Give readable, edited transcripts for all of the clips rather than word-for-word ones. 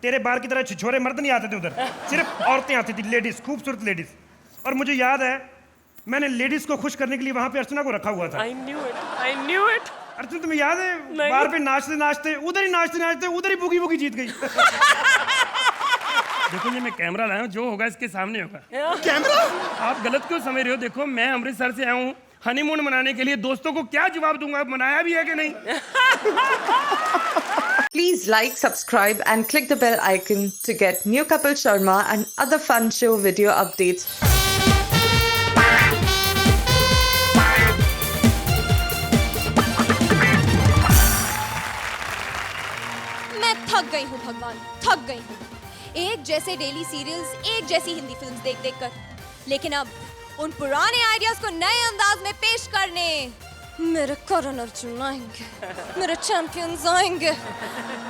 तेरे बार की तरह छिछोरे मर्द नहीं आते थे उधर, सिर्फ औरतें आती थी, लेडीज, खूबसूरत लेडीज। और मुझे याद है मैंने लेडीज को खुश करने के लिए वहां पे अर्चना को रखा हुआ था। I knew it. अर्चना तुम्हें याद है बार पे नाचते नाचते उधर ही बुगी बुगी जीत गई। देखो ये मैं कैमरा लाया हूँ, जो होगा इसके सामने होगा। कैमरा? आप गलत क्यों समझ रहे हो? देखो मैं अमृतसर से आया हूँ हनीमून मनाने के लिए, दोस्तों को क्या जवाब दूंगा, मनाया भी है कि नहीं? Please like, subscribe and click the bell icon to get new Kapil Sharma and other fun show video updates. मैं थक गई हूँ भगवान, थक गई हूँ। एक जैसे डेली सीरियल्स, एक जैसी हिंदी फिल्म्स देख देख कर। लेकिन अब उन पुराने आइडियाज को नए अंदाज में पेश करने मेरे करण अर्जुन आएंगे, मेरे चैंपियंस आएंगे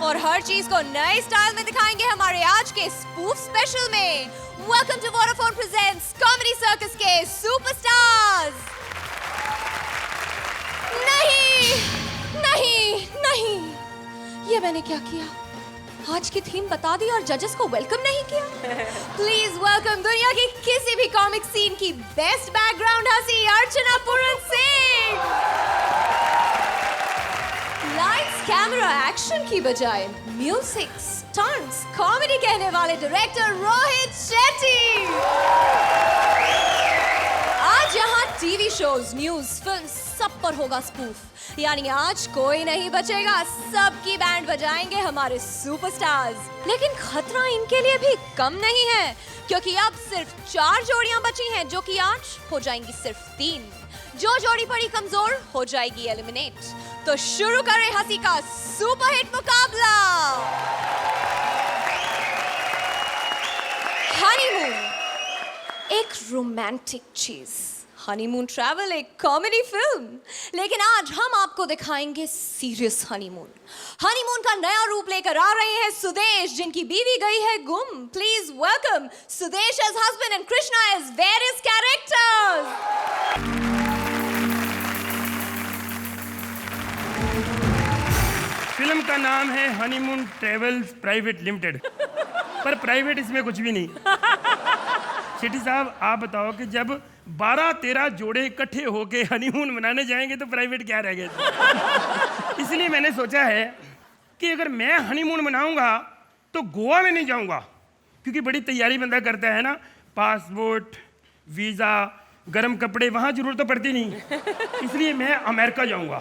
और हर चीज को नए स्टाइल में दिखाएंगे हमारे आज के स्पूफ स्पेशल में। Welcome to Vodafone presents comedy circus के सुपरस्टार्स। नहीं नहीं नहीं, ये मैंने क्या किया? आज की थीम बता दी और जजेस को वेलकम नहीं किया। प्लीज वेलकम दुनिया की किसी भी कॉमिक सीन की बेस्ट बैकग्राउंड हंसी Archana Puran Singh. Lights camera action की बजाय म्यूजिक स्टंट्स कॉमेडी कहने वाले डायरेक्टर रोहित शेट्टी। आज यहाँ टीवी शोज, न्यूज, फिल्म सब पर होगा स्पूफ। यानी आज कोई नहीं बचेगा, सबकी बैंड बजाएंगे हमारे सुपरस्टार्स। लेकिन खतरा इनके लिए भी कम नहीं है, क्योंकि अब सिर्फ 4 जोड़ियां बची हैं, जो कि आज हो जाएंगी सिर्फ 3। जो जोड़ी पड़ी कमजोर हो जाएगी एलिमिनेट। तो शुरू करें हंसी का सुपरहिट मुकाबला। हनीमून एक रोमांटिक चीज, हनीमून ट्रैवल एक कॉमेडी फिल्म, लेकिन आज हम आपको दिखाएंगे सीरियस हनीमून। हनीमून का नया रूप लेकर आ रहे हैं सुदेश, जिनकी बीवी गई है गुम। Please welcome Sudesh as husband and Krishna as various characters. Film का नाम है हनीमून ट्रेवल्स प्राइवेट लिमिटेड, पर प्राइवेट इसमें कुछ भी नहीं। शेट्टी साहब आप बताओ कि जब 12-13 जोड़े इकट्ठे होके हनीमून मनाने जाएंगे तो प्राइवेट क्या रह गया? इसलिए मैंने सोचा है कि अगर मैं हनीमून मनाऊंगा तो गोवा में नहीं जाऊंगा, क्योंकि बड़ी तैयारी बंदा करता है ना, पासपोर्ट, वीज़ा, गर्म कपड़े, वहाँ जरूरत तो पड़ती नहीं। इसलिए मैं अमेरिका जाऊंगा।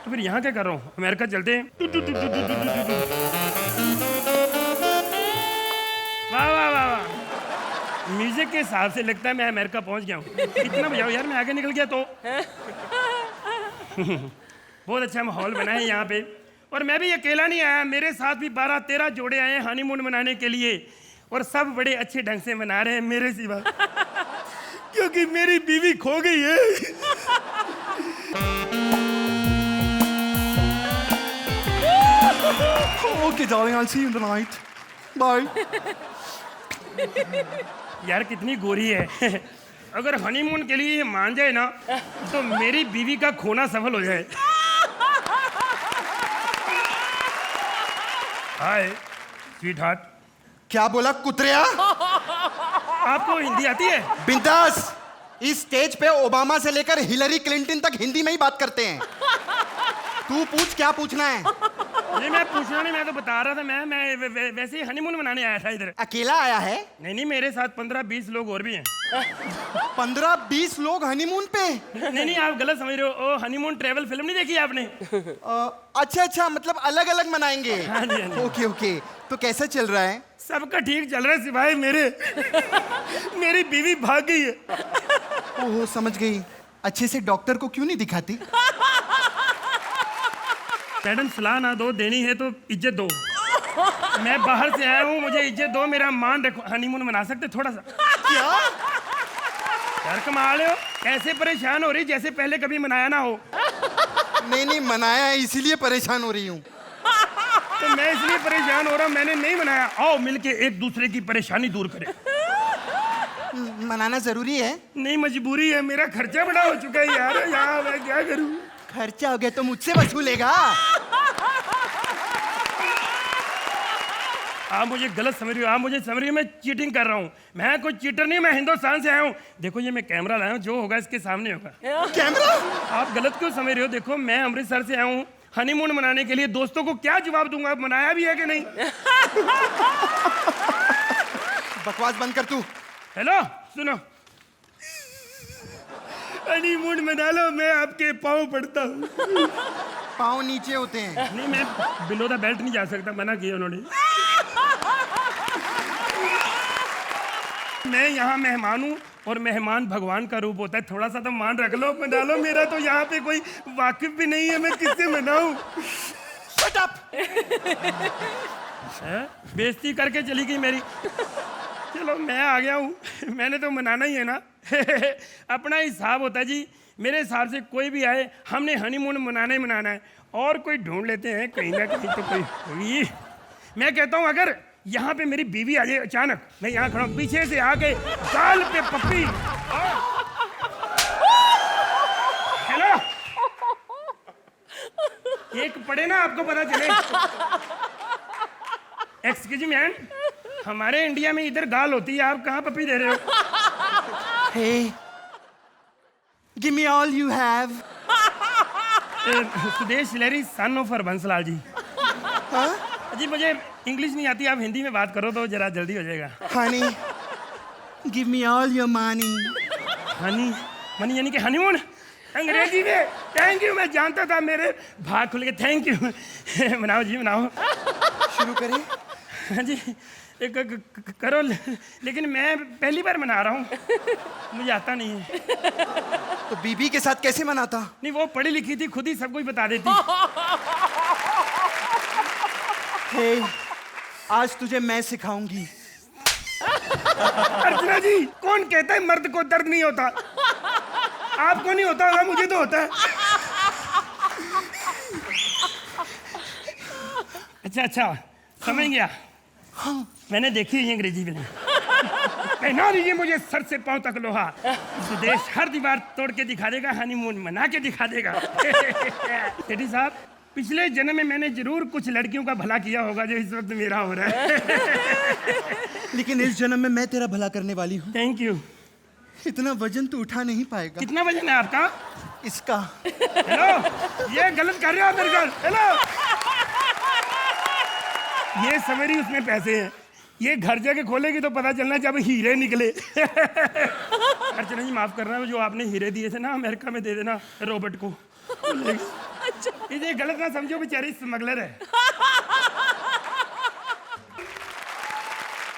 तो फिर यहाँ क्या कर रहा हूँ? अमेरिका चलते हैं। वाह वाह वाह वाह, म्यूजिक के हिसाब से लगता है मैं अमेरिका पहुंच गया हूँ। इतना बजाओ यार, मैं आगे निकल गया तो। बहुत अच्छा माहौल बना है यहाँ पे, और मैं भी अकेला नहीं आया, मेरे साथ भी 12-13 जोड़े आए हैं हनीमून मनाने के लिए, और सब बड़े अच्छे ढंग से मना रहे हैं मेरे सिवा, क्योंकि मेरी बीवी खो गई है। Okay, darling, I'll see you tonight. Bye. यार कितनी गोरी है। अगर हनीमून के लिए ये मान जाए ना तो मेरी बीवी का खोना सफल हो जाए। हाय स्वीट हार्ट। क्या बोला कुतरिया? आपको हिंदी आती है? बिंदास, इस स्टेज पे ओबामा से लेकर हिलरी क्लिंटन तक हिंदी में ही बात करते हैं। तू पूछ क्या पूछना है? नहीं मैं पूछना नहीं, मैं तो बता रहा था। मैं वैसे ही हनीमून मनाने आया था इधर। अकेला आया है? नहीं मेरे साथ 15-20 लोग और भी हैं। 15-20 लोग हनीमून पे? नहीं आप गलत समझ रहे हो। ओ हनीमून ट्रेवल फिल्म नहीं देखी आपने? अच्छा, मतलब अलग अलग मनाएंगे। हाँ जी। ओके, तो कैसा चल रहा है? सबका ठीक चल रहा है सिवाय मेरी बीवी भाग गई है। ओहो समझ गई। अच्छे से डॉक्टर को क्यों नहीं दिखाती? मैडम सलाह ना दो, देनी है तो इज्जत दो। मैं बाहर से आया हूँ, मुझे इज्जत दो, मेरा मान रखो। हनीमून मना सकते थोड़ा सा? क्या यार कमाल हो, ऐसे परेशान हो रही जैसे पहले कभी मनाया ना हो। नहीं मनाया है, इसीलिए परेशान हो रही हूँ। तो मैं इसलिए परेशान हो रहा हूँ, मैंने नहीं मनाया। आओ मिलके एक दूसरे की परेशानी दूर करें। मनाना जरूरी है? नहीं मजबूरी है, मेरा खर्चा बड़ा हो चुका है यार, यहाँ मैं क्या करूँ? खर्चा हो गया तो मुझसे वसूलेगा। आप मुझे गलत समझ रहे हो, आप मुझे समझ रही हो मैं चीटिंग कर रहा हूँ। मैं कोई चीटर नहीं, मैं हिंदुस्तान से आया हूँ। देखो ये मैं कैमरा लाया हूँ, जो होगा इसके सामने होगा। कैमरा? आप गलत क्यों समझ रहे हो? देखो मैं अमृतसर से आया हूँ हनीमून मनाने के लिए। दोस्तों को क्या जवाब दूंगा, मनाया भी है कि नहीं? बकवास बंद कर तू। हेलो सुनो, हनीमून मना लो, मैं आपके पाँव पड़ता हूँ। पाँव नीचे होते हैं। नहीं मैं बिलो द बेल्ट नहीं जा सकता, मना किया उन्होंने। मैं यहाँ मेहमान हूँ और मेहमान भगवान का रूप होता है, थोड़ा सा तो मान रख लो, मना लो। मेरा तो यहाँ पे कोई वाकिफ भी नहीं है, मैं किससे मनाऊं? Shut up! बेइज्जती करके चली गई मेरी। चलो मैं आ गया हूँ, मैंने तो मनाना ही है ना। अपना हिसाब होता है जी, मेरे हिसाब से कोई भी आए हमने हनीमून मनाना ही मनाना है, और कोई ढूंढ लेते हैं कहीं ना कहीं तो कोई होगी। मैं कहता हूँ अगर यहाँ पे मेरी बीवी आ जाए अचानक, मैं यहाँ खड़ा हूँ, पीछे से आके गाल पे पप्पी, हेलो एक पड़े ना आपको पता चले। एक्सक्यूज मी मैन, हमारे इंडिया में इधर गाल होती है, आप कहाँ पप्पी दे रहे हो? Hey, give me all you have. Sudesh Hillary son of Harbanslal ji. जी मुझे इंग्लिश नहीं आती, आप हिंदी में बात करो तो जरा जल्दी हो जाएगा। Honey, give me all your money. Honey money यानी कि हनीमून अंग्रेजी में थैंक यू। मैं जानता था, मेरे भाग खुल के थैंक यू। मनाओ जी मनाओ। शुरू करें? हाँ जी करो, लेकिन मैं पहली बार मना रहा हूँ, मुझे आता नहीं है। तो बीबी के साथ कैसे मनाता? नहीं वो पढ़ी लिखी थी, खुद ही सब कुछ बता देती। Hey, आज तुझे मैं सिखाऊंगी। अर्चना जी कौन कहता है मर्द को दर्द नहीं होता? आपको नहीं होता होगा, मुझे तो होता है। अच्छा समझ गया। मैंने देखी है अंग्रेजी फिल्म। पहना लीजिए मुझे सर से पांव तक लोहा, सुदेश हर दीवार तोड़ के दिखा देगा, हनीमून मना के दिखा देगा। सेठी साहब पिछले जन्म में मैंने जरूर कुछ लड़कियों का भला किया होगा जो इस वक्त मेरा हो रहा है। लेकिन इस जन्म में मैं तेरा भला करने वाली हूँ। Thank you. इतना वजन तू उठा नहीं पाएगा। कितना वजन है आपका? इसका। हेलो ये गलत कर रहे हो आप मेरे साथ। हेलो ये समझ रही उसमें पैसे हैं, ये घर जाके खोलेगी तो पता चलना जब हीरे निकले। अर्चना जी माफ करना, जो आपने हीरे दिए थे ना अमेरिका में दे देना रॉबर्ट को। इसे गलत ना समझो, बेचारी स्मगलर है।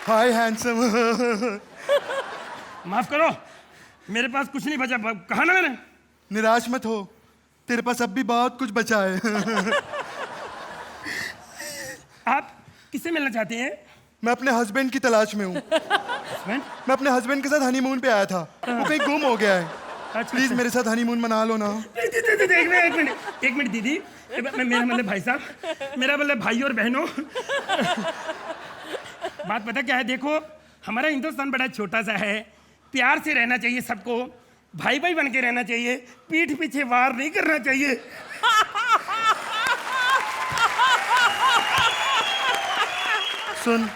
हाय हैंडसम। माफ करो मेरे पास कुछ नहीं बचा, कहा ना मैंने। निराश मत हो, तेरे पास अब भी बहुत कुछ बचा है। आप किससे मिलना चाहते हैं? मैं अपने हस्बैंड की तलाश में हूँ। हस्बैंड? मैं अपने हस्बैंड के साथ हनीमून पे आया था, वो कहीं गुम हो गया है। अच्छा, प्लीज मेरे साथ हनीमून मना लो ना। एक मिनट दीदी, मेरा मतलब भाई साहब, मेरा मतलब भाई और बहनों। बात पता क्या है, देखो हमारा हिंदुस्तान बड़ा छोटा सा है, प्यार से रहना चाहिए सबको, भाई भाई बन के रहना चाहिए, पीठ पीछे वार नहीं करना चाहिए। सुन,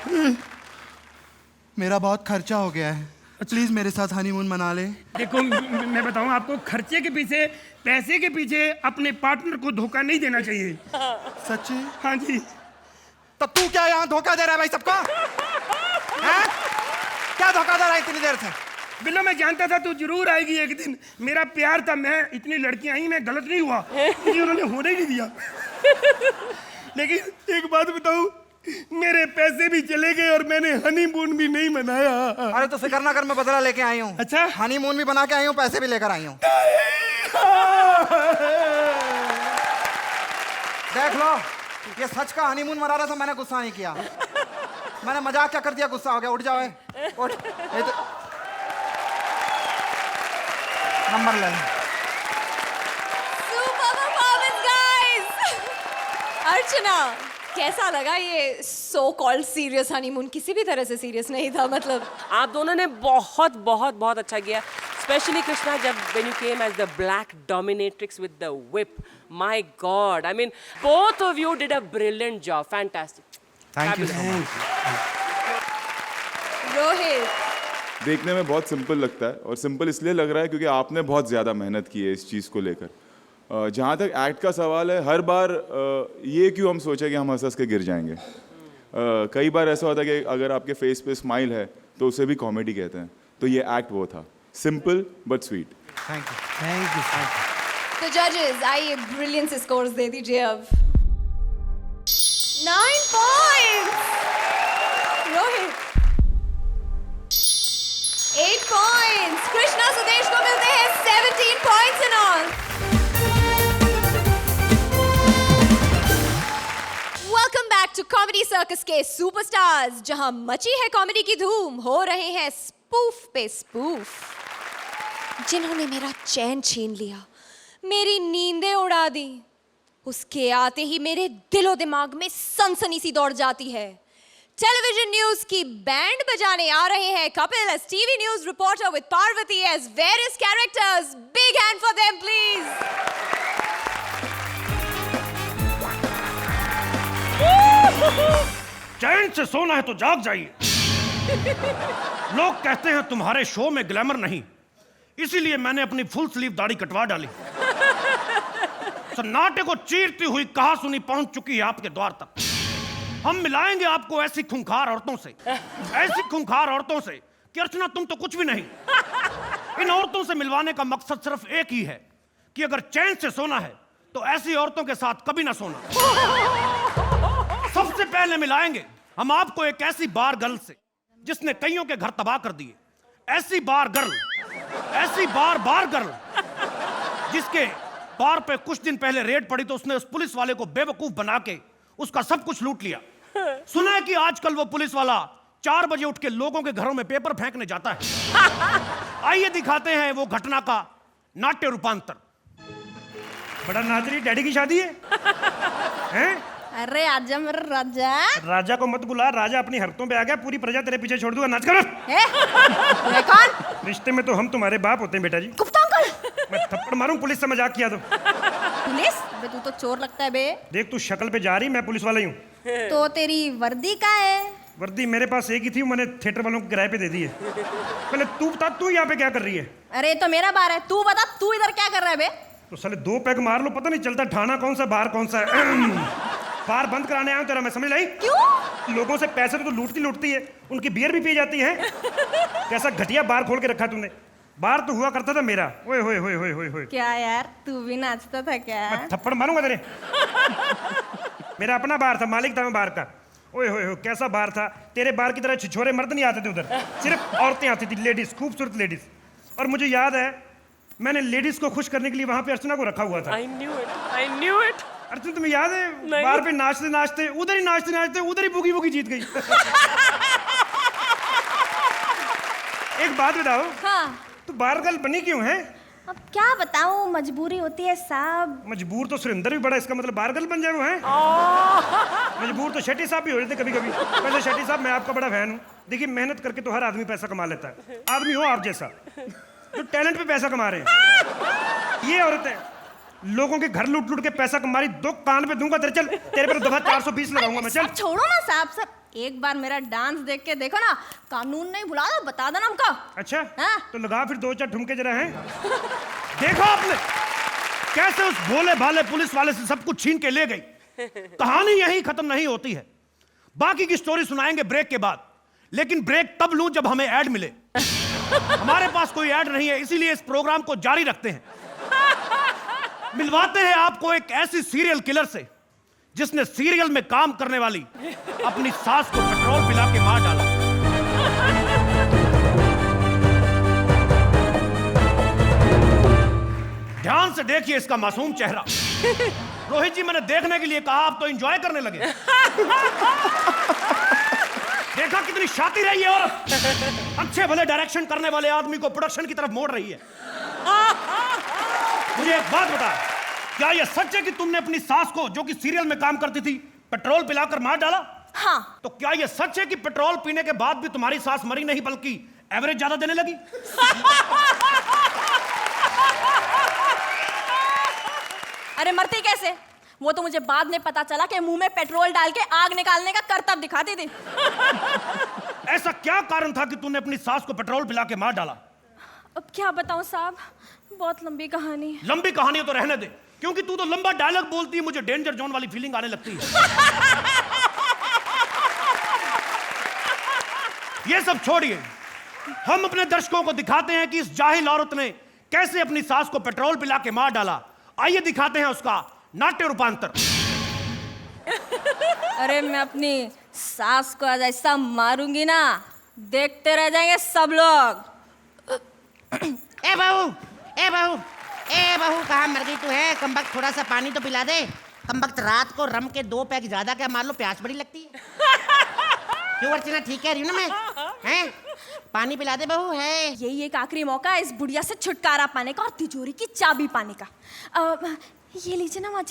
मेरा बहुत खर्चा हो गया है, प्लीज मेरे साथ हनीमून मना ले। देखो मैं बताऊं आपको, खर्चे के पीछे, पैसे के पीछे अपने पार्टनर को धोखा नहीं देना चाहिए। सच्ची? हाँ जी। तब तू क्या यहाँ धोखा दे रहा है भाई सबको? हैं? क्या धोखा दे रहा है इतनी देर से? बिल्लो मैं जानता था तू जरूर आएगी एक दिन, मेरा प्यार था, मैं इतनी लड़कियां आई, मैं गलत नहीं हुआ, मुझे उन्होंने होने ही नहीं दिया। लेकिन एक बात बताऊं, मेरे पैसे भी चले गए और मैंने हनीमून भी नहीं मनाया। अरे तो फिक्र ना कर, मैं बदला लेके आई हूँ। अच्छा? हनीमून भी बना के आई हूँ, पैसे भी लेकर आई हूँ। देख लो, ये सच का हनीमून मना रहा था, मैंने गुस्सा नहीं किया, मैंने मजाक क्या कर दिया, गुस्सा हो गया। उठ जाओ, उठ। नंबर ले ले। Super performance guys. अर्चना कैसा लगा ये सो कॉल्ड सीरियस हनीमून? किसी भी तरह से सीरियस नहीं था, मतलब आप दोनों ने बहुत बहुत बहुत अच्छा किया, स्पेशली कृष्णा, जब when you came as the black dominatrix with the whip. My God, I mean, both of you did a brilliant job, fantastic. Thank you so much. Rohit, देखने में बहुत सिंपल लगता है और सिंपल इसलिए लग रहा है क्योंकि आपने बहुत ज़्यादा मेहनत की है इस चीज़ को लेकर। जहाँ तक एक्ट का सवाल है, हर बार ये क्यों हम सोचे कि हम हंस हंस के गिर जाएंगे। कई बार ऐसा होता है कि अगर आपके फेस पे स्माइल है तो उसे भी कॉमेडी कहते हैं, तो ये एक्ट वो था, simple but sweet. Thank you, thank you. तो जजेस आइए ब्रिलियंट से स्कोर्स दे दीजिए अब। 9 पॉइंट्स रोहित, 8 पॉइंट्स कृष्णा सुदेश को मिलते हैं 17 points in all. Welcome back to comedy circus के सुपरस्टार्स, जहां मची है कॉमेडी की धूम, हो रहे हैं स्पूफ पे स्पूफ। जिन्होंने मेरा चैन छीन लिया, मेरी नींदें उड़ा दी, उसके आते ही मेरे दिलो दिमाग में सनसनी सी दौड़ जाती है। टेलीविजन न्यूज की बैंड बजाने आ रहे हैं Kapil as TV news reporter with Parvati as various characters. Big hand for them please. चैन से सोना है तो जाग जाइए। लोग कहते हैं तुम्हारे शो में ग्लैमर नहीं, इसीलिए मैंने अपनी फुल स्लीव दाढ़ी कटवा डाली। सन्नाटे को चीरती हुई कहा सुनी पहुंच चुकी है आपके द्वार तक। हम मिलाएंगे आपको ऐसी खूंखार औरतों से, ऐसी खूंखार औरतों से कि अर्चना तुम तो कुछ भी नहीं। इन औरतों से मिलवाने का मकसद सिर्फ एक ही है कि अगर चैन से सोना है तो ऐसी औरतों के साथ कभी ना सोना। सबसे पहले मिलाएंगे हम आपको एक ऐसी बार गर्ल से जिसने कईयों के घर तबाह कर दिए। ऐसी बार गर्ल, ऐसी बार गर्ल जिसके बार पे कुछ दिन पहले रेड पड़ी तो उसने उस पुलिस वाले को बेवकूफ बना के उसका सब कुछ लूट लिया। सुना है कि आजकल वो पुलिस वाला 4 बजे उठ के लोगों के घरों में पेपर फेंकने जाता है। आइए दिखाते हैं वो घटना का नाट्य रूपांतर। बड़ा नादरी डैडी की शादी है, हैं? अरे आजा मेरा राजा। राजा को मत बुला, राजा अपनी हरकतों पे आ गया, पूरी प्रजा तेरे पीछे छोड़ दूंगा। नाच कर। मैं कौन? रिश्ते में तो हम तुम्हारे बाप होते हैं बेटा जी। गुप्ता अंकल। मैं थप्पड़ मारूं पुलिस से मजाक किया तो। पुलिस? बे तू तो चोर लगता है बे। देख तू शक्ल पे जा रही, मैं पुलिस वाला ही हूँ। तो तेरी वर्दी का है? वर्दी मेरे पास एक ही थी, मैंने थिएटर वालों को किराए पे दे दी है। पहले तू बता, तू यहाँ पे क्या कर रही है? अरे तो मेरा बार है, तू बता तू इधर क्या कर रहा है बे? तो साले 2 पैग मार लो, पता नहीं चलता ठाना कौन सा बार कौन सा है। बार बंद कराने आया हूं तेरा, मैं समझ लाई। क्यों? लोगों से पैसे तो लूटती है, उनकी बियर भी पी जाती है। कैसा घटिया बार खोल के रखा तूने। बार तो हुआ करता था मेरा। ओए होए होए होए होए होए। क्या यार, तू भी नाचता था क्या? मैं थप्पड़ मारूंगा तेरे। मेरा अपना बार था, मालिक था मैं बार का। ओए होए होए, कैसा बार था। तेरे बार की तरह छिछोरे मर्द नहीं आते थे उधर, सिर्फ औरतें आती थी, लेडीज, खूबसूरत लेडीज। और मुझे याद है मैंने लेडीज को खुश करने के लिए वहां पे अर्चना को रखा हुआ था। I knew it. अर्चना तुम्हें याद है, बार पे नाचते नाचते उधर ही नाचते नाचते उधर ही बुगी बुगी जीत गई। एक बात बताओ, हाँ। तू बार गर्ल बनी क्यों है? अब क्या बताऊं, मजबूरी होती है साहब। मजबूर तो सुरेंद्र भी बड़ा, इसका मतलब बार गर्ल बन जाए वो है। मजबूर तो शेट्टी साहब भी हो जाते कभी कभी। वैसे शेट्टी साहब मैं आपका बड़ा फैन हूँ। देखिए मेहनत करके तो हर आदमी पैसा कमा लेता है, आदमी हो आप जैसा जो टैलेंट पे पैसा कमा रहे हैं। ये औरतें लोगों के घर लूट लूट के पैसा कमा रही, 2 कान पे दूंगा तेरे। चल तेरे पर दफा 420 लगाऊंगा मैं। चल छोड़ो ना साहब, सर एक बार मेरा डांस देख के देखो ना, कानून नहीं भुला दो, बता देना हमको। अच्छा हाँ? तो लगा फिर 2-4 ठुमके जरा हैं। देखो आपने कैसे उस भोले भाले पुलिस वाले से सब कुछ छीन के ले गई। कहानी यही खत्म नहीं होती है, बाकी की स्टोरी सुनाएंगे ब्रेक के बाद। लेकिन ब्रेक तब लूं जब हमें ऐड मिले। हमारे पास कोई ऐड नहीं है, इसीलिए इस प्रोग्राम को जारी रखते हैं। मिलवाते हैं आपको एक ऐसी सीरियल किलर से जिसने सीरियल में काम करने वाली अपनी सास को पेट्रोल पिला के मार डाला। ध्यान से देखिए इसका मासूम चेहरा। रोहित जी मैंने देखने के लिए कहा, आप तो एंजॉय करने लगे। देखा कितनी शातिर है ये औरत। अच्छे भले डायरेक्शन करने वाले आदमी को प्रोडक्शन की तरफ मोड़ रही है। मुझे एक बात बता, क्या यह सच है कि तुमने अपनी सास को, जो कि सीरियल में काम करती थी, पेट्रोल पिलाकर मार डाला? हाँ। तो क्या यह सच है कि पेट्रोल पीने के बाद भी तुम्हारी सास मरी नहीं बल्कि एवरेज ज्यादा देने लगी? अरे मरती कैसे, वो तो मुझे बाद में पता चला कि मुंह में पेट्रोल डाल के आग निकालने का करतब दिखाती थी। ऐसा क्या कारण था कि तूने अपनी सास को पेट्रोल पिला के मार डाला? अब क्या बताऊं साहब, बहुत लंबी कहानी है। लंबी कहानी तो रहने दे, क्योंकि तू तो लंबा डायलॉग बोलती है, मुझे डेंजर जोन वाली फीलिंग आने लगती है। ये सब छोड़िए, हम अपने दर्शकों को दिखाते हैं कि इस जाहिल औरत ने कैसे अपनी सास को पेट्रोल पिला के मार डाला। आइए दिखाते हैं उसका नाट्य रूपांतर। अरे मैं अपनी सास को आज ऐसा मारूंगी ना, देखते रह जाएंगे सब लोग। ए बहू, ए बहू, ए बहू, कहाँ मर गई तू है? कमबख्त थोड़ा सा पानी तो पिला दे। कमबख्त रात को रम के 2 पैक ज्यादा क्या मार लो, प्यास बड़ी लगती है। क्यों अर्चना, ठीक कह रही हूँ ना मैं? हैं? पानी पिला दे बहू। है यही एक आखिरी मौका है इस बुढ़िया से छुटकारा पाने का और तिजोरी की चाबी पाने का। ये लीजिए ना माँ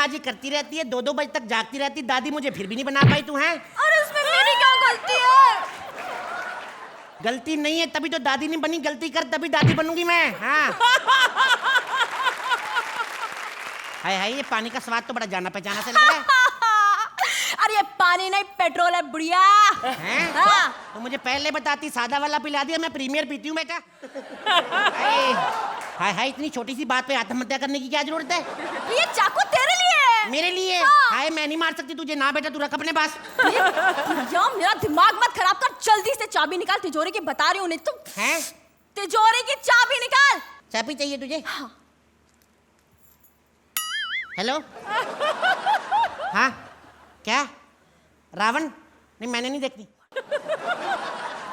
जी करती रहती है, 2-2 बजे तक जागती रहती। दादी मुझे फिर भी नहीं बना पाई तू है। और उसमें मेरी क्या गलती है? गलती नहीं है तभी तो दादी नहीं बनी, गलती कर तभी दादी बनूंगी मैं। हाँ हाय हाय, ये पानी का स्वाद तो बड़ा जाना पहचाना से लग रहा है। अरे ये पानी नहीं पेट्रोल है बुढ़िया। हैं? हाँ। तो मुझे पहले बताती, सादा वाला पिला दिया, मैं प्रीमियर पीती हूँ बेटा। हाय हाय, इतनी छोटी सी बात पे आत्महत्या करने की क्या जरूरत है? ये चाकू तेरे लिए है। मेरे लिए? हाँ। हाय, मैं नहीं मार सकती तुझे। ना बेटा, तू रख अपने पास। या मेरा दिमाग मत खराब कर, जल्दी से चाबी निकाल तिजोरी की, बता रही हूँ नहीं तो। हैं? तिजोरी की चाबी निकाल। चाबी चाहिए तुझे? हाँ। हेलो? हाँ क्या? रावण? नहीं, मैंने नहीं देखनी।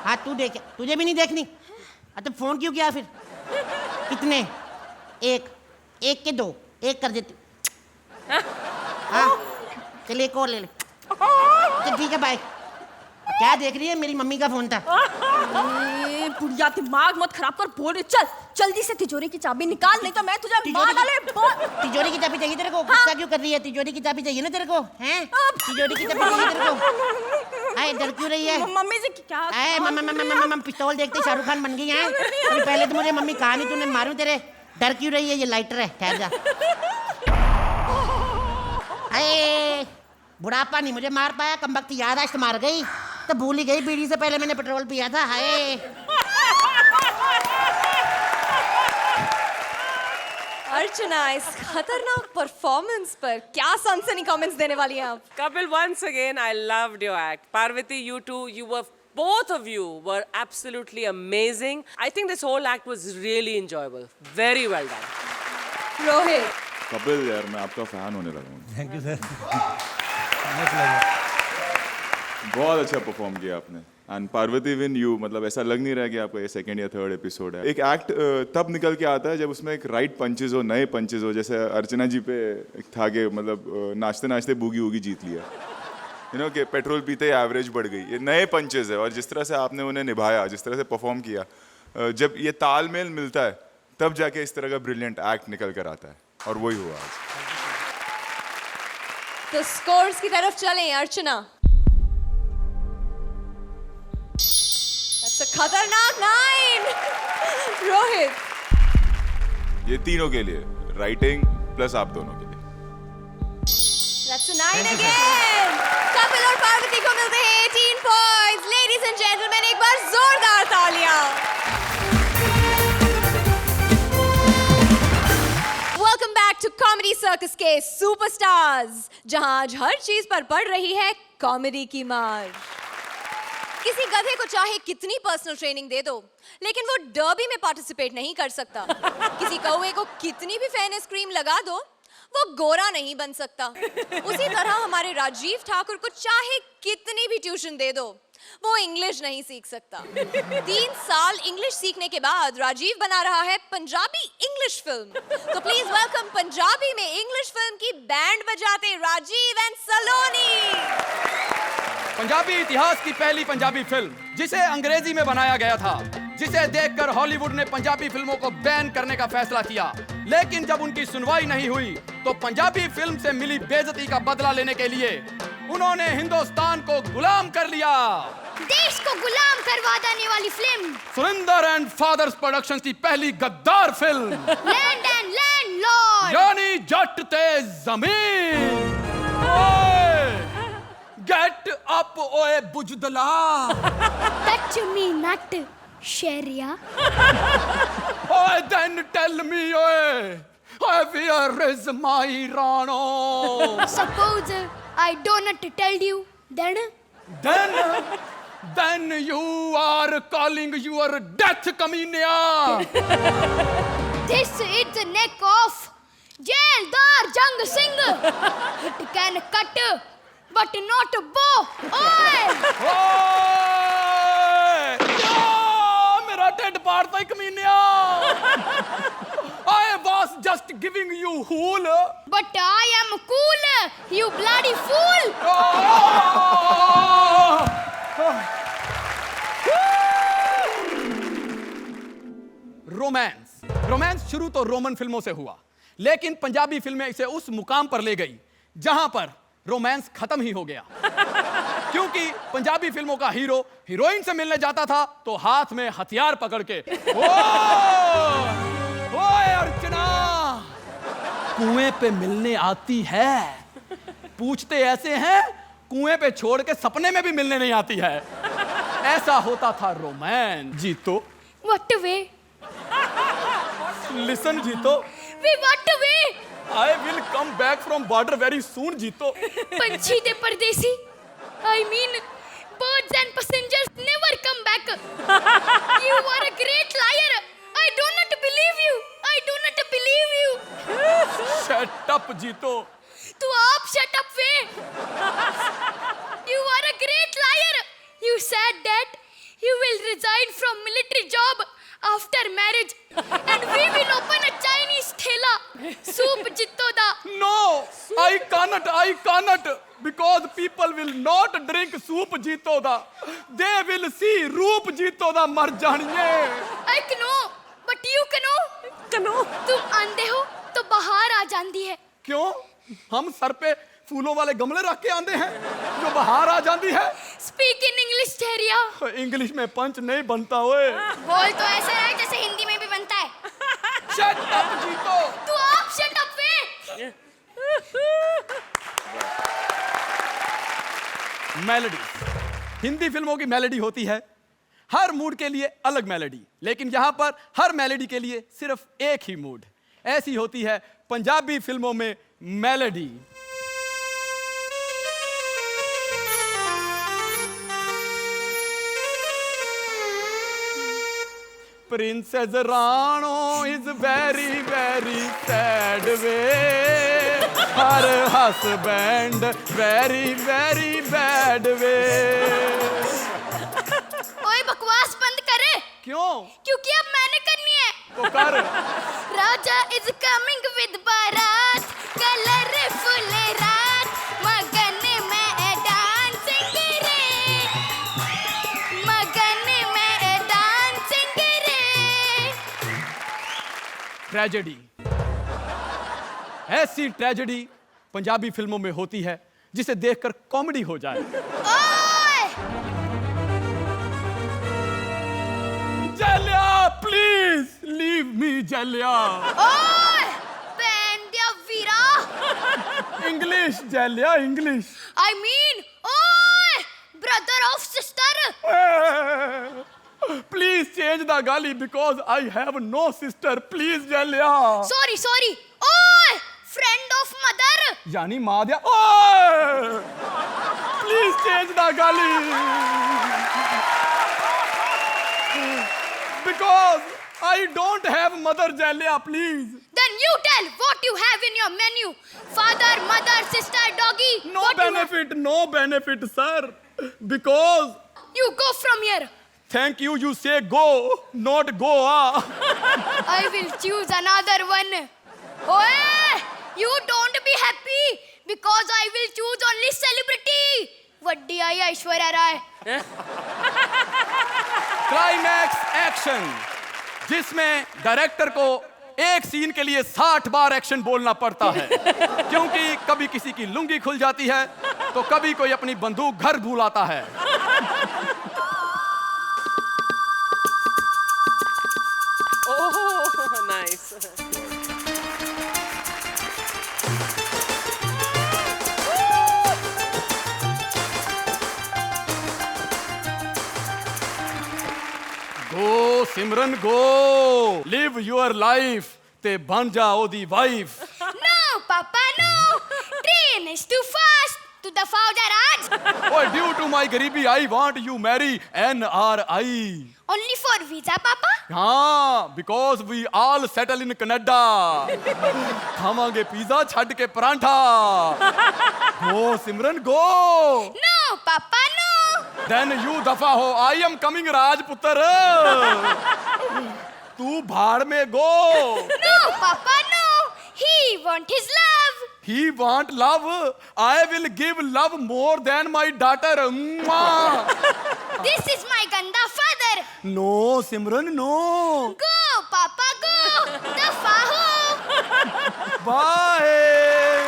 हाँ तू देख, तुझे भी नहीं देखनी? तो फोन क्यों किया फिर? कितने? एक के 2, एक कर देती। हाँ चल, एक और ले ले। चल ठीक है, बाय। क्या देख रही है? मेरी मम्मी का फोन था। बुढ़िया दिमाग मत खराब कर, बोल रही। चल जल्दी से तिजोरी की चाबी निकाल, नहीं तो मैं तुझे मार डाले। तिजोरी की चाबी चाहिए तेरे को? गुस्सा क्यों कर रही है? तिजोरी की चाबी चाहिए ना तेरे को? हैं? तिजोरी की चाबी चाहिए तेरे को? आए, डर क्यों रही है? मम्मी से क्या? आए, मम्मी पिस्तौल देखते शाहरुख खान बन गई है। अभी पहले तो मुझे मम्मी कहा नहीं, तूने मारूं तेरे। डर क्यों रही है? ये लाइटर है, ठहर जा। आए, बुढ़ापा नहीं मुझे मार पाया, कमबख्त याददाश्त मार गई। तो भूल ही गई बीड़ी से पहले मैंने पेट्रोल पिया था। हाय अर्चना, इस खतरनाक परफॉर्मेंस पर क्या सनसनी कमेंट्स देने वाली हैं आप? Kapil, once again, I loved your act. Parvati, you two, both of you were absolutely amazing. I think this whole act was really enjoyable. Very well done. Rohit, Kapil यार, मैं आपका फैन होने लगा हूँ। Thank you sir. बहुत अच्छा perform किया आपने। एंड पार्वती विन यू, मतलब ऐसा लग नहीं रहा है कि आपका ये 2nd या 3rd एपिसोड है। एक एक्ट तब निकल के आता है जब उसमें एक राइट पंचेज हो, नए पंचेज हो। जैसे अर्चना जी पे एक था कि मतलब नाचते नाचते बूगी वूगी जीत लिया, यू नो, कि पेट्रोल पीते ही एवरेज बढ़ गई। ये नए पंचेज है, और जिस तरह से आपने उन्हें निभाया, जिस तरह से परफॉर्म किया, जब ये तालमेल मिलता है तब जाके इस तरह का ब्रिलियंट एक्ट निकल कर आता है, और वही हुआ आज। तो स्कोर्स की तरफ चलें। अर्चना, That's a खतरनाक 9। रोहित, ये तीनों के लिए, राइटिंग प्लस आप दोनों के लिए। That's a 9 again। कपिल और पार्वती को मिलते हैं 18 पॉइंट्स। लेडीज एंड जेंटलमैन, एक बार जोरदार तालियां। Welcome back to comedy circus के सुपरस्टार्स, जहां आज हर चीज पर पड़ रही है कॉमेडी की मार। किसी गधे को चाहे कितनी पर्सनल ट्रेनिंग दे दो, लेकिन वो डर्बी में पार्टिसिपेट नहीं कर सकता। किसी कौवे को कितनी भी फेयरनेस क्रीम लगा दो, वो गोरा नहीं बन सकता। उसी तरह हमारे राजीव ठाकुर को चाहे कितनी भी ट्यूशन दे दो, वो इंग्लिश नहीं सीख सकता। 3 साल इंग्लिश सीखने के बाद राजीव बना रहा है पंजाबी इंग्लिश फिल्म। तो प्लीज वेलकम पंजाबी में इंग्लिश फिल्म की बैंड बजाते राजीव एंड सलोनी। पंजाबी इतिहास की पहली पंजाबी फिल्म, जिसे अंग्रेजी में बनाया गया था, जिसे देखकर हॉलीवुड ने पंजाबी फिल्मों को बैन करने का फैसला किया। लेकिन जब उनकी सुनवाई नहीं हुई तो पंजाबी फिल्म से मिली बेइज्जती का बदला लेने के लिए उन्होंने हिंदुस्तान को गुलाम कर लिया। देश को गुलाम करवा देने वाली film, Surinder and fathers productions की पहली गद्दार फिल्म, लैंड एंड लैंडलॉर्ड। यानी जट ते जमीन। गेट अप ओए बुजदला। Touch me not, Sharia. ओए then tell me ओए, where is my Rano? Suppose I do not tell you, then Then you are calling your death, Kaminia. this is the neck of Jaildar Jang Singh. It can cut, but not bow. Oi! मेरा Ted पाड़ता है कमीनिया। I was just giving you hool. But I am cool, you bloody fool. Romance शुरू तो Roman फिल्मों से हुआ, लेकिन पंजाबी फिल्में इसे उस मुकाम पर ले गई जहां पर रोमांस खत्म ही हो गया। क्योंकि पंजाबी फिल्मों का हीरो हीरोइन से मिलने जाता था तो हाथ में हथियार पकड़ के, ओए अर्चना कुएं पे मिलने आती है। पूछते ऐसे हैं कुएं पे छोड़ के सपने में भी मिलने नहीं आती है। ऐसा होता था रोमांस। जीतो What way? लिसन जीतो, We what way? I will come back from border very soon जीतो। पंछी दे परदेसी, I mean birds and passengers never come back. You are a great liar. I do not believe you. I do not believe you. Shut up जीतो। तू आप shut up way. You are a great liar. You said that you will resign from military job after marriage and we will open a Chinese thela. Soup jitto da. No, I cannot because people will not drink soup जीतो दा, they will see रूप जीतो दा मर जानिए। I know, but you know, तुम आंधे हो तो बाहर आ जाती है। क्यों? हम सर पे फूलों वाले गमले रख के आंधे हैं जो बाहर आ जाती है। Speak in English, Theria. English में पंच नहीं बनता ओए। बोल तो ऐसा है जैसे हिंदी में भी बनता है। Shut up जीतो। तू आप shut up वे। मेलोडी, हिंदी फिल्मों की मेलोडी होती है हर मूड के लिए अलग मेलोडी, लेकिन यहां पर हर मेलोडी के लिए सिर्फ एक ही मूड। ऐसी होती है पंजाबी फिल्मों में melody. Princess Rano is very very sad way, her husband very very bad way। ओए बकवास बंद करे। क्यों? क्योंकि अब मैंने करनी है। तो कर। राजा is coming with बारात, colorful रात, मगन में dancing रे, मगन में dancing रे। ट्रेजेडी, ऐसी ट्रेजेडी पंजाबी फिल्मों में होती है जिसे देखकर कॉमेडी हो जाए। ओए! जलिया प्लीज लीव मी जलिया। ओए! बहन दिया वीरा। English Jallian English. I mean, ओए! Brother of sister. Please change the gali because I have no sister. Please Jallian. Sorry. ओए! Friend of mother. यानी माँ दिया। ओए! Please change the gali because I don't have mother Jallian please। Then you tell what you have in your menu. Father, mother, sister, doggy. No what benefit, no benefit, sir. Because You go from here. thank you, you say go, not go. I will choose another one. Oye! You don't be happy because I will choose only celebrity. Vaddi I Aishwarya Rai. Climax action, जिसमें director को एक scene के लिए 60 बार action बोलना पड़ता है, क्योंकि कभी किसी की लुंगी खुल जाती है तो कभी कोई अपनी बंदूक घर भूल आता है। Oh, nice. Go Simran go, live your life ते बन जा ओदी wife. No, Papa, no. Train is too fast. To the Garage. Oh, due to my गरीबी, I want you marry NRI. Only for visa, Papa? हाँ, because we all settle in Canada. खावांगे pizza छड़ के परांठा। Go Simran go. No, Papa, no. Then you दफा हो, I am coming राजपुत्र। तू भाड़ में go. No, Papa, no. He want his love. He want love. I will give love more than my daughter. Mwah. This is my ganda father. No, Simran, no. Go, Papa, go. Dafa ho. Bye.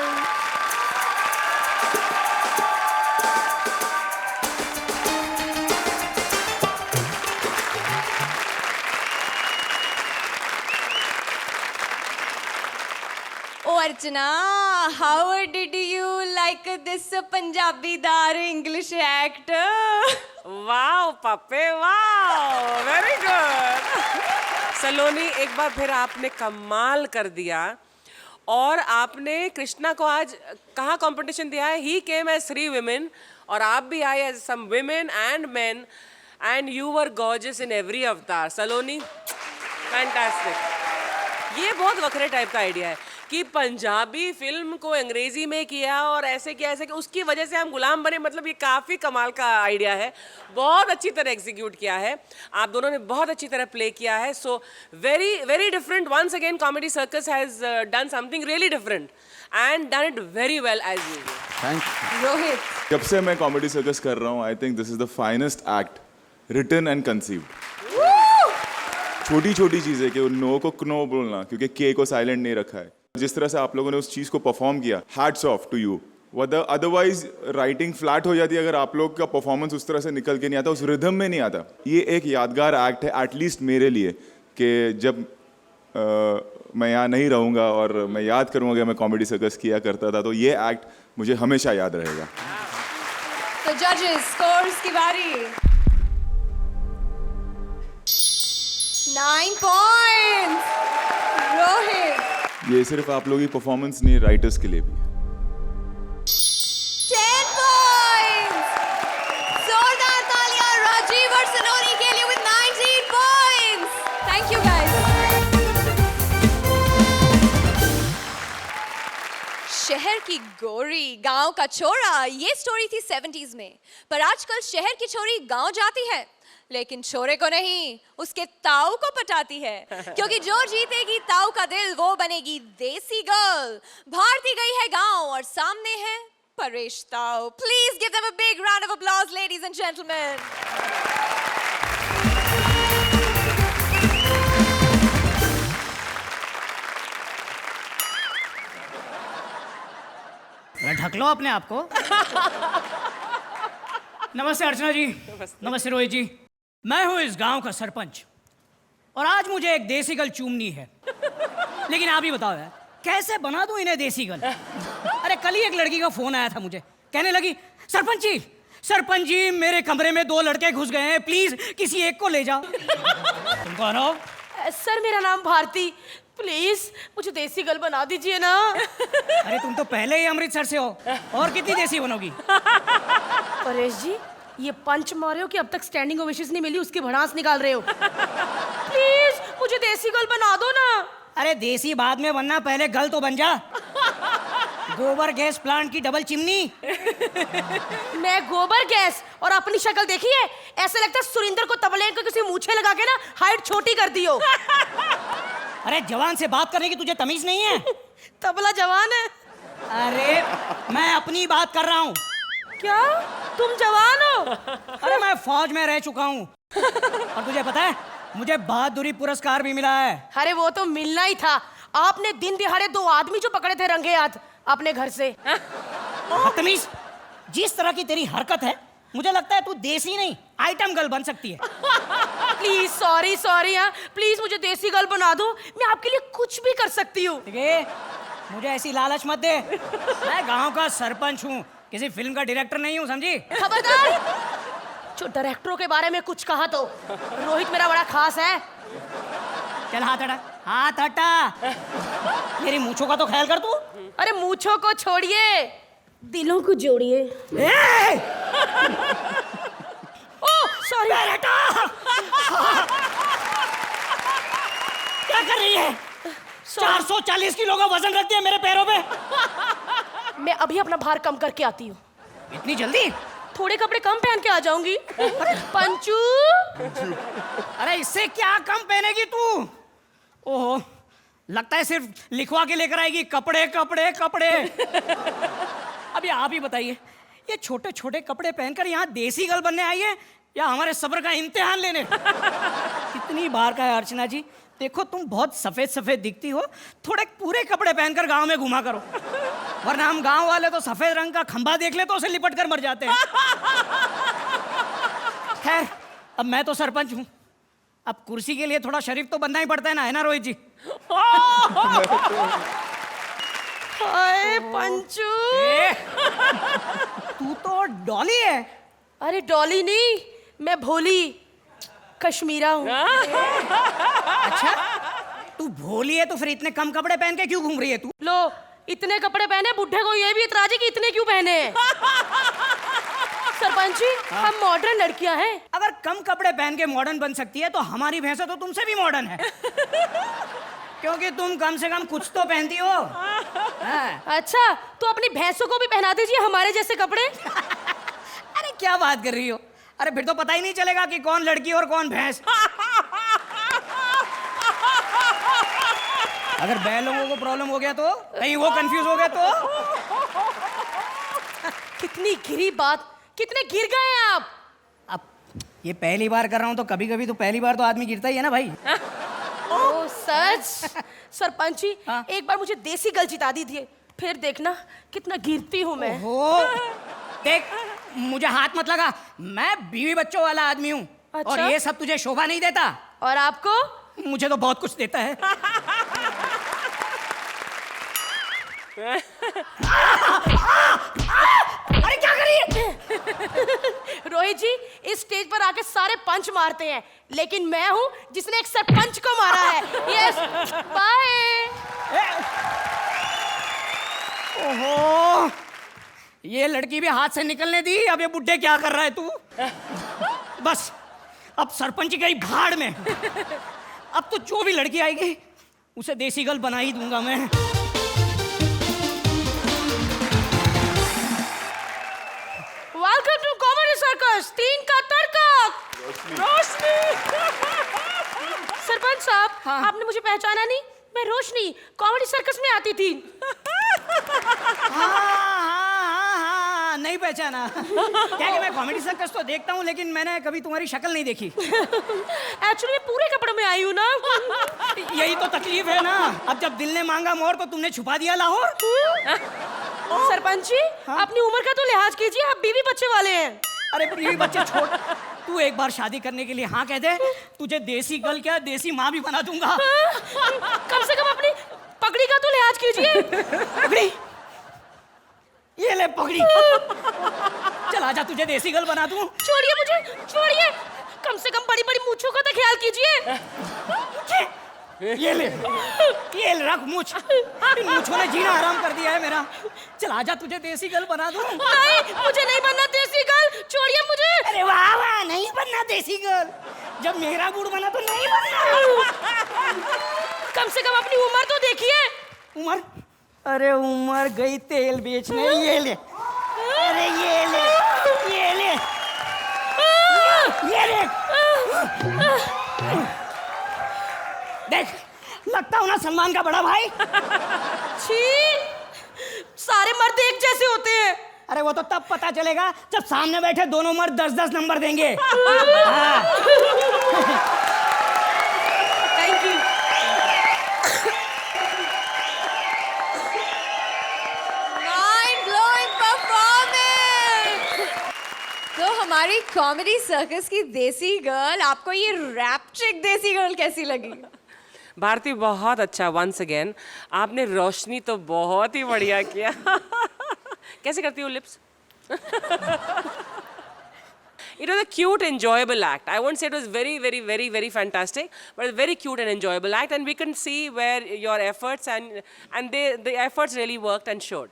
Oh, Archana, how did you like this Punjabi dar English act? Wow पापे wow, very good. सलोनी, एक बार फिर आपने कमाल कर दिया। और आपने कृष्णा को आज कहाँ कंपटीशन दिया है? ही केम एज 3 women और आप भी आए as some women and men and you were gorgeous in every avatar. Saloni, fantastic. ये बहुत वखरे टाइप का आइडिया है कि पंजाबी फिल्म को अंग्रेजी में किया और ऐसे किया ऐसे कि उसकी वजह से हम गुलाम बने। मतलब ये काफ़ी कमाल का आइडिया है, बहुत अच्छी तरह एग्जीक्यूट किया है आप दोनों ने, बहुत अच्छी तरह प्ले किया है। So very very different. Once again comedy circus has done something really different and done it very well as usual. Thank you. Rohit, जब से मैं कॉमेडी सर्कस कर रहा हूँ, I think this is the finest act written and conceived. छोटी छोटी चीज़ें कि नो को नो बोलना, क्योंकि के को साइलेंट नहीं रखा है। जिस तरह से आप लोगों ने उस चीज़ को परफॉर्म किया, hats off to you. Otherwise writing flat हो जाती है अगर आप लोग का परफॉर्मेंस उस तरह से निकल के नहीं आता, उस रिदम में नहीं आता। ये एक यादगार एक्ट है एटलीस्ट मेरे लिए, कि जब मैं यहाँ नहीं रहूँगा और मैं याद करूँगा कि मैं कॉमेडी सर्कस किया करता था, तो ये एक्ट मुझे हमेशा याद रहेगा। तो जजेस, स्कोर्स की बारी। 9 points. रोहित। ये सिर्फ आप लोगों की परफॉर्मेंस नहीं, राइटर्स के लिए भी। 10 points. जोरदार तालियां राजीव और सलोनी के लिए with 19 points. Thank you guys. शहर की गोरी, गांव का छोरा, ये स्टोरी थी 70s में। पर आजकल शहर की छोरी गांव जाती है, लेकिन छोरे को नहीं, उसके ताऊ को पटाती है। क्योंकि जो जीतेगी ताऊ का दिल, वो बनेगी देसी गर्ल। भारती गई है गांव और सामने है परेश ताऊ। Please give them a big round of applause ladies and gentleman. ढक लो अपने आप को। नमस्ते अर्चना जी। नमस्ते रोहित जी। मैं हूँ इस गांव का सरपंच और आज मुझे एक देसी गल चूमनी है। लेकिन आप ही बताओ यार, कैसे बना दूं इन्हें देसी गल? अरे कल ही एक लड़की का फोन आया था मुझे, कहने लगी सरपंच जी मेरे कमरे में 2 लड़के घुस गए हैं, प्लीज किसी एक को ले जाओ। तुम कौन हो? सर मेरा नाम भारती, प्लीज मुझे देसी गल बना दीजिए ना। अरे तुम तो पहले ही अमृतसर से हो, और कितनी देसी बनोगी? परेश जी, ये पंच मारे हो कि अब तक स्टैंडिंग ओवेशंस नहीं मिली, उसकी भड़ास निकाल रहे हो। प्लीज मुझे देसी गल बना दो ना। अरे देसी बाद में बनना, पहले गल तो बन जा। गोबर गैस प्लांट की डबल चिमनी। मैं गोबर गैस और अपनी शक्ल देखी है, ऐसे लगता है सुरिंदर को तबले को किसी मूछे लगा के ना हाइट छोटी कर दी हो। अरे जवान से बात करने की तुझे तमीज नहीं है? तबला जवान है। अरे मैं अपनी बात कर रहा हूँ। क्या तुम जवान हो? अरे मैं फौज में रह चुका हूँ। और तुझे पता है मुझे बहादुरी पुरस्कार भी मिला है। अरे वो तो मिलना ही था, आपने दिन दिहाड़े 2 आदमी जो पकड़े थे रंगे हाथ अपने घर से। बदतमीज, जिस तरह की तेरी हरकत है मुझे लगता है तू देसी नहीं आइटम गर्ल बन सकती है। प्लीज सॉरी हाँ, प्लीज मुझे देसी गर्ल बना दो, मैं आपके लिए कुछ भी कर सकती हूँ। मुझे ऐसी लालच मत दे, मैं गांव का सरपंच हूँ, किसी फिल्म का डायरेक्टर नहीं हूँ, समझी? खबरदार, जो डायरेक्टरों के बारे में कुछ कहा तो रोहित मेरा बड़ा खास है। चल हाथ हटा, हाथ हटा। मेरी मूंछों का तो ख्याल कर तू। अरे मूंछों को छोड़िए, दिलों को जोड़िए। Oh sorry. हटा। क्या कर रही है? 440 किलो का वजन रख दिया मेरे पैरों पे। मैं अभी अपना भार कम करके आती हूँ। इतनी जल्दी? थोड़े कपड़े कम पहन के आ जाऊंगी। पंचू। अरे इससे क्या कम पहनेगी तू? ओहो, लगता है सिर्फ लिखवा के लेकर आएगी कपड़े कपड़े कपड़े। अभी आप ही बताइए, ये छोटे छोटे कपड़े पहनकर यहाँ देसी गर्ल बनने आई है या हमारे सब्र का इम्तिहान लेने? कितनी बार का है अर्चना जी, देखो तुम बहुत सफेद सफेद दिखती हो, थोड़े पूरे कपड़े पहनकर गांव में घुमा करो, वरना हम गांव वाले तो सफेद रंग का खंबा देख ले तो उसे लिपट कर मर जाते हैं। खैर, अब मैं तो सरपंच हूँ, अब कुर्सी के लिए थोड़ा शरीफ तो बनना ही पड़ता है ना रोहित जी? हाय पंचू। तू तो डॉली है। अरे डॉली नहीं, मैं भोली कश्मीरा हूँ। अच्छा, तू भोली है तो फिर इतने कम कपड़े पहन के क्यों घूम रही है तू? लो, इतने कपड़े पहने, बुढ़े को ये भी इतराज है कि इतने क्यों पहने हैं। सरपंच जी, हम मॉडर्न लड़कियां हैं। अगर कम कपड़े पहन के मॉडर्न बन सकती है तो हमारी भैंसा तो तुमसे भी मॉडर्न है। क्योंकि तुम कम से कम कुछ तो पहनती हो। अच्छा, तो अपनी भैंसों को भी पहना दीजिए हमारे जैसे कपड़े। अरे क्या बात कर रही हो? अरे फिर तो पता ही नहीं चलेगा कि कौन लड़की और कौन भैंस। अगर बैलों को प्रॉब्लम हो गया तो, कहीं वो कंफ्यूज हो गया तो? कितनी गिरी बात, कितने गिर गए आप। अब ये पहली बार कर रहा हूँ तो कभी कभी तो पहली बार तो आदमी गिरता ही है ना भाई। ओह सच। सरपंच जी, एक बार मुझे देसी गर्ल जिता दीजिए, फिर देखना कितना गिरती हूँ मैं। हो, देख मुझे हाथ मत लगा, मैं बीवी बच्चों वाला आदमी हूँ। अच्छा? और ये सब तुझे शोभा नहीं देता। और आपको? मुझे तो बहुत कुछ देता है। अरे क्या कर रही है? रोहित जी, इस स्टेज पर आके सारे पंच मारते हैं, लेकिन मैं हूँ जिसने एक सरपंच को मारा है। Yes, bye. ओहो, ये लड़की भी हाथ से निकलने दी, अब ये बुड्ढे क्या कर रहा है तू? बस अब सरपंच गई भाड़ में। अब तो जो भी लड़की आएगी उसे देसी गर्ल बना ही दूंगा मैं। वेलकम टू कॉमेडी सर्कस, 3 का तड़का। रोशनी। सरपंच साहब, आपने मुझे पहचाना नहीं? मैं रोशनी, कॉमेडी सर्कस में आती थी। हाँ, नहीं पहचाना। क्या कि मैं कॉमेडी सर्कस तो देखता हूँ, लेकिन मैंने कभी तुम्हारी शक्ल नहीं देखी। एक्चुअली मैं पूरे कपड़ों में आई हूँ ना। यही तो तकलीफ है ना, अब जब दिल ने मांगा मोर तो तुमने छुपा दिया लाहौर। सरपंच जी, अपनी उम्र का तो लिहाज कीजिए, आप बीवी बच्चे वाले हैं। अरे बीवी बच्चे छोड़, तू एक बार शादी करने के लिए हाँ कह दे, तुझे देसी गर्ल क्या देसी माँ भी बना दूंगा। कम से कम अपनी पगड़ी का तो लिहाज कीजिए। पगड़ी, ये ले पगड़ी। चल आजा, तुझे देसी गर्ल बना दूं। छोड़िए मुझे, छोड़िए। कम से कम बड़ी बड़ी मूंछों का तो ख्याल कीजिए। ये ले रख मूंछ, इन मूंछों ने जीना आराम कर दिया है मेरा। चल आजा, तुझे देसी गर्ल बना दूं। नहीं, मुझे नहीं बनना देसी गर्ल, छोड़िए मुझे। अरे वाह वाह, नहीं बनना देसी गर्ल, जब मेरा गुड़ बना तो नहीं बनना। कम से कम अपनी उम्र तो देखिए। उम्र? अरे उम्र गई तेल बेचने। ये ले, अरे ये ले, ये ले, ये ले। देख, लगता हूँ ना सलमान का बड़ा भाई। छी, सारे मर्द एक जैसे होते हैं। अरे वो तो तब पता चलेगा जब सामने बैठे दोनों मर्द 10-10 नंबर देंगे। Thank you. Mind blowing performance. तो हमारी कॉमेडी सर्कस की देसी गर्ल, आपको ये रैप चिक देसी गर्ल कैसी लगी? भारती, बहुत अच्छा। वंस अगेन आपने रोशनी तो बहुत ही बढ़िया किया। कैसे करती हो lips? It was a cute, enjoyable act. I won't say it was very, very, very, very fantastic, but a very cute and enjoyable act. And we can see where your efforts and the efforts really worked and showed.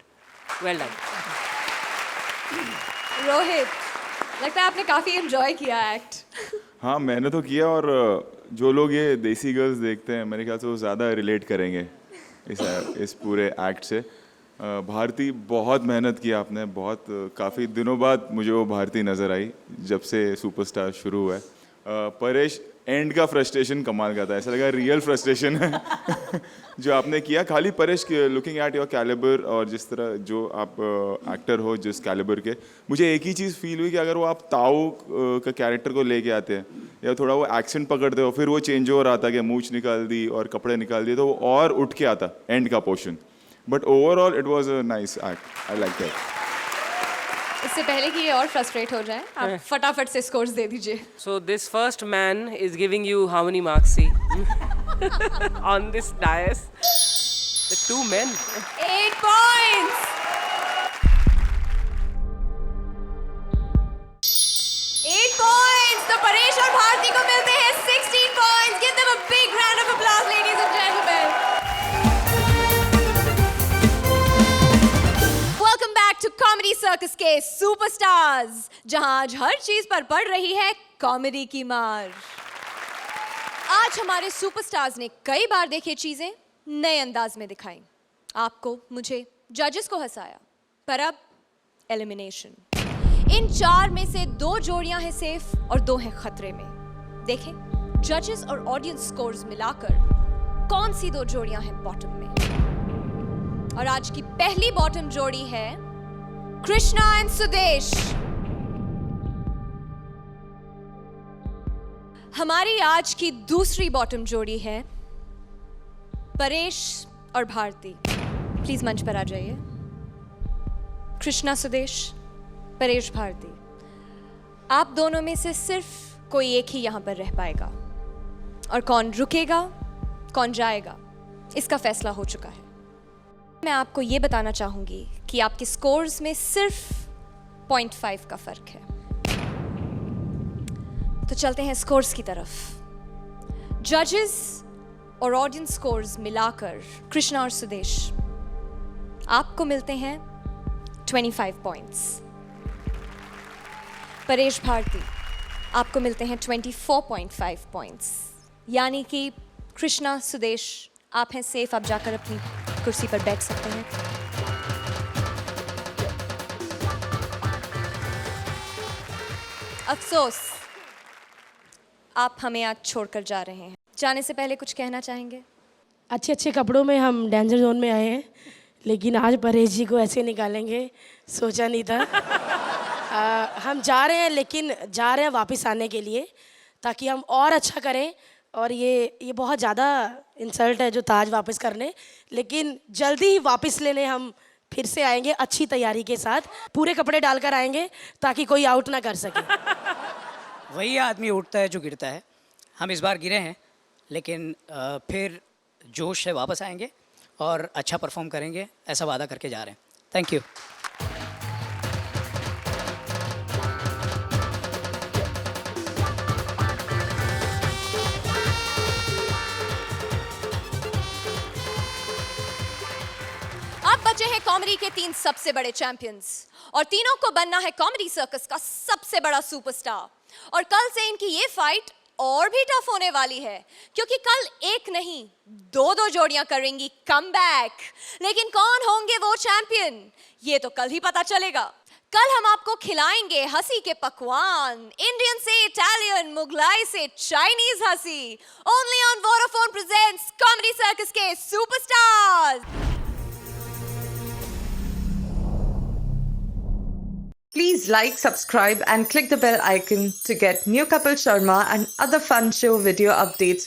Well done. Rohit, लगता है आपने काफी enjoy किया act. हाँ मैंने तो किया, और जो लोग ये देसी गर्ल्स देखते हैं मेरे ख्याल से वो ज़्यादा रिलेट करेंगे इस पूरे एक्ट से. भारती, बहुत मेहनत की आपने, बहुत काफ़ी दिनों बाद मुझे वो भारती नज़र आई जब से सुपरस्टार शुरू हुआ है. परेश, एंड का फ्रस्ट्रेशन कमाल का था, ऐसा लगा रियल फ्रस्ट्रेशन है जो आपने किया. खाली Paresh, looking at your calibre और जिस तरह जो आप एक्टर हो जिस कैलिबर के, मुझे एक ही चीज़ फील हुई कि अगर वो आप ताऊ का कैरेक्टर को लेके आते हैं या थोड़ा वो एक्सेंट पकड़ते हो, फिर वो चेंज हो रहा था कि मूंछ निकाल दी और कपड़े निकाल दिए, तो वो और उठ के आता एंड का portion. But overall it was a nice act. I like that. इससे पहले कि ये और फ्रस्ट्रेट हो जाए, आप फटाफट से स्कोर्स दे दीजिए. So this first man is giving you how many marks? See, on this dais, the two men. 8 points. 8 points. तो परेश और भारती को मिलते हैं 16 points. Give them a big round of applause, ladies and gentlemen. Welcome back to Comedy Circus के superstars, जहां आज हर चीज पर पड़ रही है कॉमेडी की मार. आज हमारे सुपरस्टार्स ने कई बार देखी चीजें नए अंदाज में दिखाई. आपको, मुझे, जजेस को हंसाया. पर अब एलिमिनेशन. इन 4 में से 2 जोड़ियां हैं सेफ और 2 हैं खतरे में. देखें जजेस और ऑडियंस स्कोर्स मिलाकर कौन सी 2 जोड़ियां हैं बॉटम में. और आज की पहली बॉटम जोड़ी है कृष्णा एंड सुदेश. हमारी आज की दूसरी बॉटम जोड़ी है परेश और भारती. प्लीज मंच पर आ जाइए. कृष्णा सुदेश, परेश भारती, आप दोनों में से सिर्फ कोई एक ही यहां पर रह पाएगा. और कौन रुकेगा, कौन जाएगा, इसका फैसला हो चुका है. मैं आपको ये बताना चाहूंगी कि आपके स्कोर्स में सिर्फ 0.5 का फर्क है. तो चलते हैं स्कोर्स की तरफ. जजेस और ऑडियंस स्कोर्स मिलाकर कृष्णा और सुदेश, आपको मिलते हैं 25 पॉइंट्स. परेश भारती, आपको मिलते हैं 24.5 पॉइंट्स. यानी कि कृष्णा, सुदेश, आप हैं सेफ. आप जाकर अपनी कुर्सी पर बैठ सकते हैं. अफसोस, आप हमें आज छोड़कर जा रहे हैं. जाने से पहले कुछ कहना चाहेंगे? अच्छे अच्छे कपड़ों में हम डेंजर जोन में आए हैं, लेकिन आज परेश जी को ऐसे निकालेंगे सोचा नहीं था. हम जा रहे हैं, लेकिन जा रहे हैं वापस आने के लिए, ताकि हम और अच्छा करें. और ये बहुत ज़्यादा इंसल्ट है जो ताज वापस करने, लेकिन जल्दी ही वापस लेने हम फिर से आएंगे अच्छी तैयारी के साथ. पूरे कपड़े डालकर आएंगे ताकि कोई आउट ना कर सके. वही आदमी उठता है जो गिरता है. हम इस बार गिरे हैं, लेकिन फिर जोश से वापस आएंगे और अच्छा परफॉर्म करेंगे, ऐसा वादा करके जा रहे हैं. Thank you. अब बचे हैं कॉमेडी के 3 सबसे बड़े चैंपियंस, और तीनों को बनना है कॉमेडी सर्कस का सबसे बड़ा सुपरस्टार. और कल से इनकी ये फाइट और भी टफ होने वाली है, क्योंकि कल एक नहीं 2 जोड़ियां करेंगी कमबैक. लेकिन कौन होंगे वो चैंपियन, ये तो कल ही पता चलेगा. कल हम आपको खिलाएंगे हंसी के पकवान, इंडियन से इटालियन, मुगलाई से चाइनीज हंसी. Only on Vodafone presents comedy circus के superstars. Please like, subscribe and click the bell icon to get new Kapil Sharma and other fun show video updates